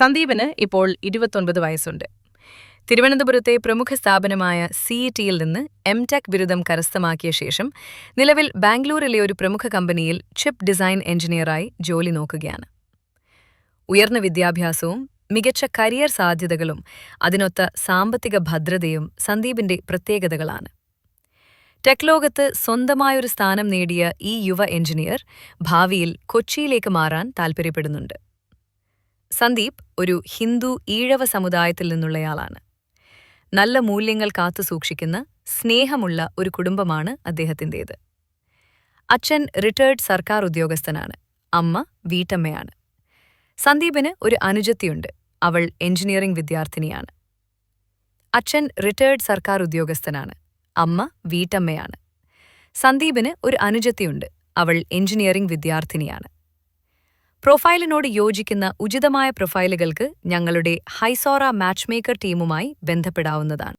സന്ദീപിന് ഇപ്പോൾ 29 വയസ്സുണ്ട്. തിരുവനന്തപുരത്തെ പ്രമുഖ സ്ഥാപനമായ CETയിൽ നിന്ന് MTech ബിരുദം കരസ്ഥമാക്കിയ ശേഷം നിലവിൽ ബാംഗ്ലൂരിലെ ഒരു പ്രമുഖ കമ്പനിയിൽ ചിപ്പ് ഡിസൈൻ എഞ്ചിനീയറായി ജോലി നോക്കുകയാണ്. ഉയർന്ന വിദ്യാഭ്യാസവും മികച്ച കരിയർ സാധ്യതകളും അതിനൊത്ത സാമ്പത്തിക ഭദ്രതയും സന്ദീപിന്റെ പ്രത്യേകതകളാണ്. ടെക് ലോകത്ത് സ്വന്തമായൊരു സ്ഥാനം നേടിയ ഈ യുവ എഞ്ചിനീയർ ഭാവിയിൽ കൊച്ചിയിലേക്ക് മാറാൻ താൽപ്പര്യപ്പെടുന്നുണ്ട്. സന്ദീപ് ഒരു ഹിന്ദു ഈഴവ സമുദായത്തിൽ നിന്നുള്ളയാളാണ്. നല്ല മൂല്യങ്ങൾ കാത്തുസൂക്ഷിക്കുന്ന സ്നേഹമുള്ള ഒരു കുടുംബമാണ് അദ്ദേഹത്തിൻ്റേത്. അച്ഛൻ റിട്ടയർഡ് സർക്കാർ ഉദ്യോഗസ്ഥനാണ്, അമ്മ വീട്ടമ്മയാണ്. സന്ദീപിന് ഒരു അനുജത്തിയുണ്ട്, അവൾ എഞ്ചിനീയറിംഗ് വിദ്യാർത്ഥിനിയാണ്. അച്ഛൻ റിട്ടയർഡ് സർക്കാർ ഉദ്യോഗസ്ഥനാണ്, അമ്മ വീട്ടമ്മയാണ്. സന്ദീപിന് ഒരു അനുജത്തിയുണ്ട്, അവൾ എഞ്ചിനീയറിംഗ് വിദ്യാർത്ഥിനിയാണ്. പ്രൊഫൈലിനോട് യോജിക്കുന്ന ഉചിതമായ പ്രൊഫൈലുകൾക്ക് ഞങ്ങളുടെ ഹൈസോറ മാച്ച്മേക്കർ ടീമുമായി ബന്ധപ്പെടാവുന്നതാണ്.